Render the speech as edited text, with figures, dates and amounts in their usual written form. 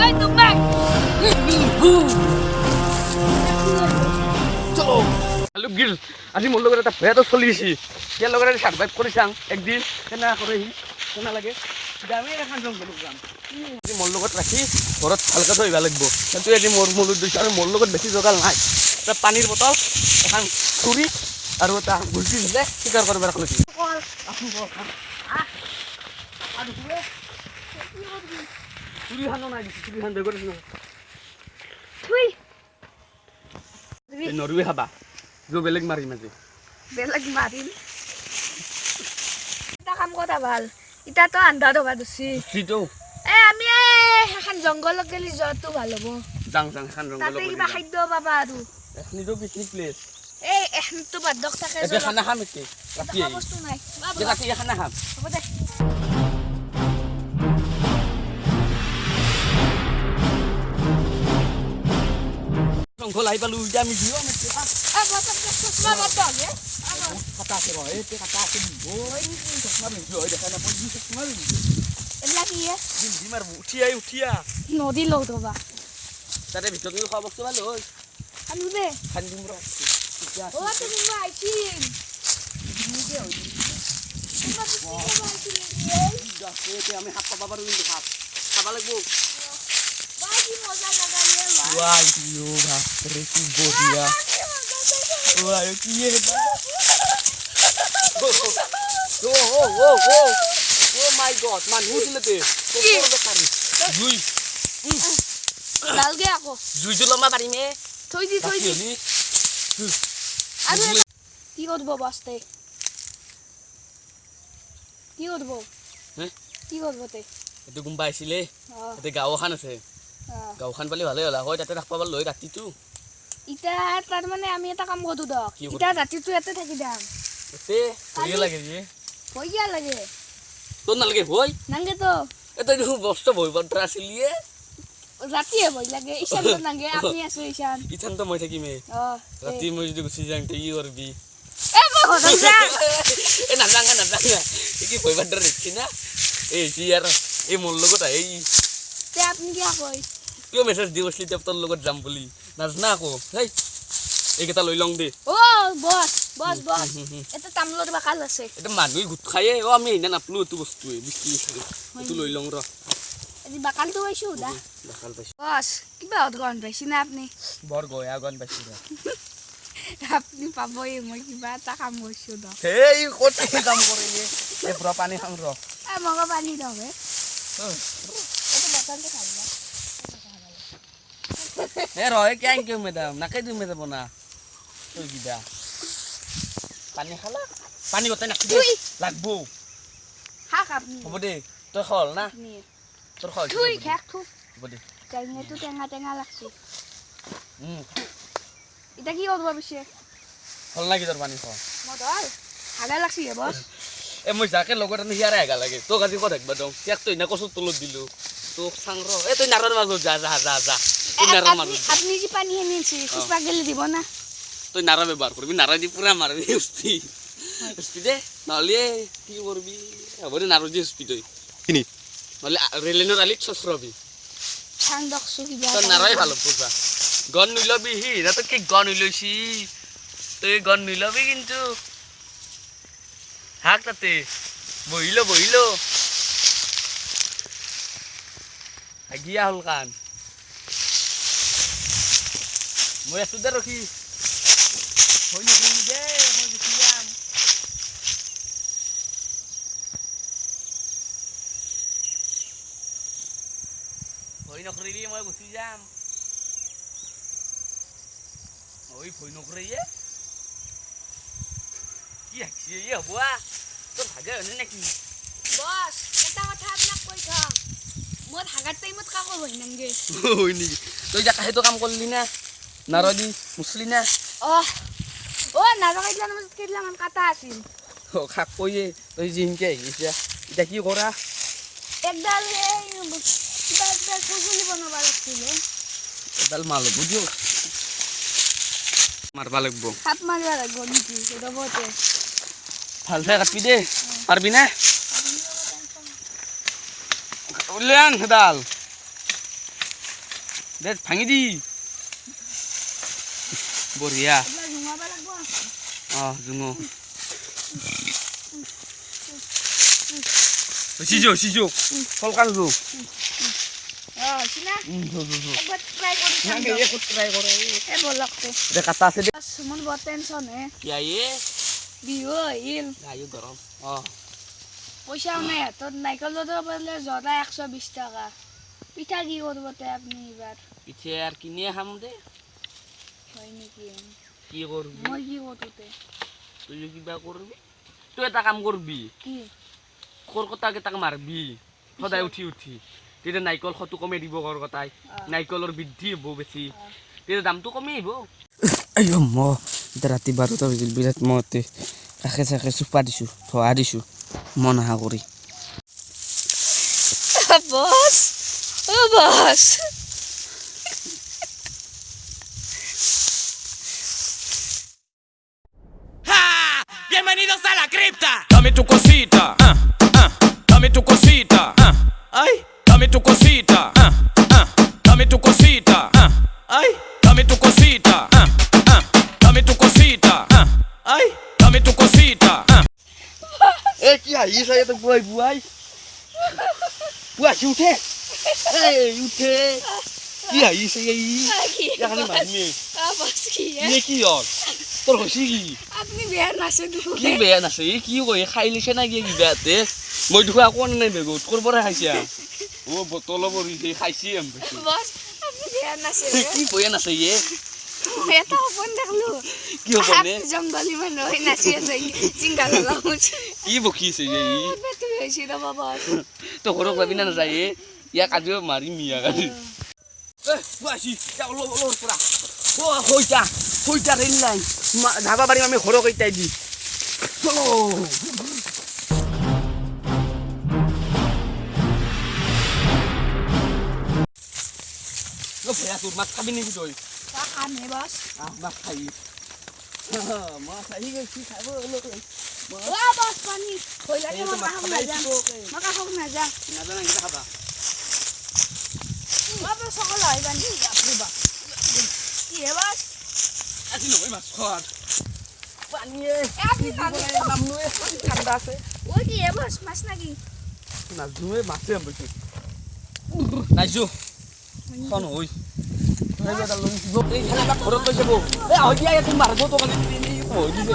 এই তুমি চলো হ্যালো গিল আজি মোৰ লগত এটা ভয়াটো চলি আছে ইয়াৰ লগত আজি সাৰ্ভাইভ কৰি চাং একদিন কেনেকা কৰে কেনে লাগে আমি এখন জংঘল যাম আজি মোৰ লগত ৰাখি ঘৰত ভালকৈ থৈ লাগিব কিন্তু আজি মোৰ মূলত দিছোঁ আৰু মোৰ লগত বেছি যোগাল নাই এটা পানীৰ বটল এখন চুৰি আৰু এটা গুলটি দিলে চিকাৰ কৰিব ৰাখিলোঁ চুৰি খানো নাই চুৰি খান বেগৰ নৰৱে খাবা जो बेलेग मारिम আজি বেলেগ মাৰিম এটা কাম কৰা ভাল ইটাতো আন্ধা ধবা দছি সিটো আমি এখন জংঘলত গেলি যোৱাটো ভাল হ'ব যাং খান ৰংগল তাতে কিবা খাদ্য পাবা আৰু এখনিটো পিকনিক প্লেস এখনতো বাদ্যক থাকে এতিয়া খানা খাম এতে ৰাতি বস্তু নাই ৰাতি খানা খাম হ'ব দে জংঘল আহি পালো এতিয়া আমি দিও মেতে kata se roe te kata se boy chashma binjo hoy dekha na poi chashma binjo এলা কি di mar uthia নদী লও দবা tare bhitor ni khawa bokse bhalo hoy আনু দে khan dim ro ও তুমি আইছিন নিজে হই te ami hap paba paru কিন্তু hap khaba lagbo বাজি মজা লাগা রে wah yo bhapre ki bodia wah yo ki ye ba oh my god man who dile te kokoro be pari jui ডালগে আকো jui julama pari me থই দি আরে কি করব বাস্তে কি করব হ্যাঁ কি করব তে এটো গুম্বা আইছিলে এতে গাওখান আছে গাওখান পালি ভালে হলা হয় তাতে রাখবা পারলো রাতিটো ইটা তার মানে আমি এটা কাম করু দক ইটা রাতিটো এতে থাকি দাম এতে হইয়া লাগে রে হইয়া লাগে তো না লাগে হই নাঙ্গে তো এতে বস্ত ভই পড়া আসলিয়ে রাতি ভই লাগে ঈশান তো নাঙ্গে আপনি আছো ঈশান ইথান তো মই থাকিমে রাতি মই যদি গুছি যাং তে ই করবি এ বড় যা এ না জাঙ্গা কি ভই পড়া দেখছি না এই কি আর এই মোর লগত এই তে আপনি কি কই কিয় মেসেজ দিবছলি তে তোর লগত যাম বলি নাজ না কো হেই এইকেটা লৈ লং দে ও বস এটা তামলৰ বাকাল আছে এটা মানুহ গুট খায়ে ও আমি ইনা নাপলো এটো বস্তু বিস্তি এটো লৈ লং ৰ এই বাকালটো পাইছো দা বাকাল পাইছো বস কিবা অধগন পাইছি না আপনি বৰ গয়া গন পাইছো আপনি পাবই মই কিবা এটা কাম কৰিছো দ হেই কত কাম কৰি এ পুৰা পানী খাং ৰ এ মগা পানী দবে এটা বাকালটো খাই না এ ৰয় কেং কিউ মেডাম নাকে দিম মেডাম না তই কিবা পানী খালা পানী গতে নাকি দে লাগবো হাক আপনি হ'ব দে তই খল না আপনি তোৰ খল তুই খেক থু হ'ব দে কাইনেটো টেঙা লাগছে খল এটা কি করব বিশে লাগি তোৰ পানী খল মদল হাগা লাগছে বস এ মই যাকে লগত আনি হিয়াৰে আগা লাগে তোক আজি ক'ত দেখবা দং ইয়াক তই না কচু তলত দিলো তোক চাং ৰ এ তই নাৰৰ মাজত যা তুই নাৰৰ মাজত আপনি যে পানি এনেছি খুশবা গেলে দিব না তই নাৰা ব্যৱহাৰ কৰিবি নাৰা দি পুৰা মাৰবি উস্পি দে নহ'লে কি কৰবি হ'ব দে নাৰো দি উস্পি তই কিনি নহ'লে ৰেলেনৰ আলিত চচৰবি ছাং দকছো কিবা তই নাৰাই ভাল পূজা গন নিলবি হি তই কি গন নিলৈছি তই গন নিলবি কিন্তু হাক তাতে বহিল আগিয়া হল কান মই আছো দে ৰখি হৈ নকৰিবি দে মই গুচি যাম ভয় নকৰিবি মই গুচি যাম ওই ভয় নকৰি কি হাকছি হ'ব তোৰ ভাগে হয়নে নেকি বস এটা কথা আপোনাক কৈ থম মই হাগাৰ টাইমত কাকো হৈ নাংগে হয় নেকি তই যা সেইটো কাম কৰিলি না নাৰদি মুছলি না নাজাকাইলা নামত কেইলামান কাটা আছিল খাক কৈয়ে তই জিনকে আহিছা এতিয়া কি কৰা একডাল কিবা একটা সজুলি বনাবা লাগছিল এডাল মাল হ'ব দিয়ক মারবা লাগবো হাত মারবা লাগবো নাকি এটা বটে ভালছে কাটবি দে পারবি না উলিয়ান হেদাল দে ভাঙি দি বঢ়িয়া এইবিলাক জুঙাব লাগিব জুঙো সিজো ফলকান জো চিনা একবাৰ ট্ৰাই কৰি চাম ট্ৰাই কৰে এই বলকতে দে কাটা আছে দে মোৰ বৰ টেনচন হে কিয়ায়ে বিহু আহিল গায়ো গৰম পইচাও নাই হাতত নাৰিকলৰ বোলে জৰা 120 টকা পিঠা কি কৰিব তে আপুনি এইবাৰ পিঠে আৰু কিনিয়ে খাম দে হয় নেকি কি কৰবি মই কি কৰোঁ তে তুই কিবা কৰবি তুই এটা কাম কৰবি কি কলকাতাকেইটাক মাৰবি সদায় উঠি তেতিয়া নাৰিকল খটো কমাই দিব কলকাতাই নাৰিকলৰ বৃদ্ধি হ'ব বেছি তেতিয়া দামটো কমি আহিব আইঅ ম এতিয়া ৰাতি 12টা বাজিল বিৰাট মতে কাষে চাষে চুপা দিছোঁ ধোৱা দিছোঁ মন আহা কৰি বস বস Bienvenidos a la cripta. Dame tu cosita, dame tu cosita, ay, dame tu cosita, dame tu cosita, ay, dame tu cosita, dame tu cosita, ay, dame tu cosita. এই কি আহিছে এটা বুৱাই বুৱাই উঠে এই উঠে কি আহিছে এই এখানে মাৰিমে বস কি এই কি হ'ল তোৰ হৈছে কি আপুনি বেয়া নাছে কি বেয়া নাছে এই কি কয় খাই লৈছে না কি কিবাতে মই দেখো একো নাই বেগত ক'ৰ পৰা খাইছা বটল পৰিছে খাইছি বস আপুনি বেয়া নাছে কি বেয়া নাছে এই এটা সপোন দেখলো কি হ'বনে জংগলী মানুহ নাচি আছে চিংগা লাউচ কি বকিছে এই বেটু হৈছে ৰ বাবা তো ঘৰত যাবি না নাযায় ইয়াক আজি মাৰিম ইয়াক আজি বুৱাইছি ওলৰ পৰা হইতা ৰেল লাইন ধাবা পাৰিম আমি ঘৰৰ কেইটাই দি চলো ভয়া তোৰ মাছ খাবি নেকি তই খামে বস মাছ খাবি মাছ আহি গৈছি খাব বস পানী হৈ লাগে মই কাষক নাযাওঁ নাজানা কিবা খাবা বাবা সকল হয় বান্ধি কি হে বস আজি নহয় মাছ খোৱাৰ পানীয়ে আপনি নামনোৱে ঠাণ্ডা আছে ওই কি হে বস মাছ নাকি নাজনোৱে মাছে আম্বৈছে নাইছো খন হৈ ঘৰত লৈ যাব হয় দিয়া তুমি মাৰিব তো কালি হৈ দিছে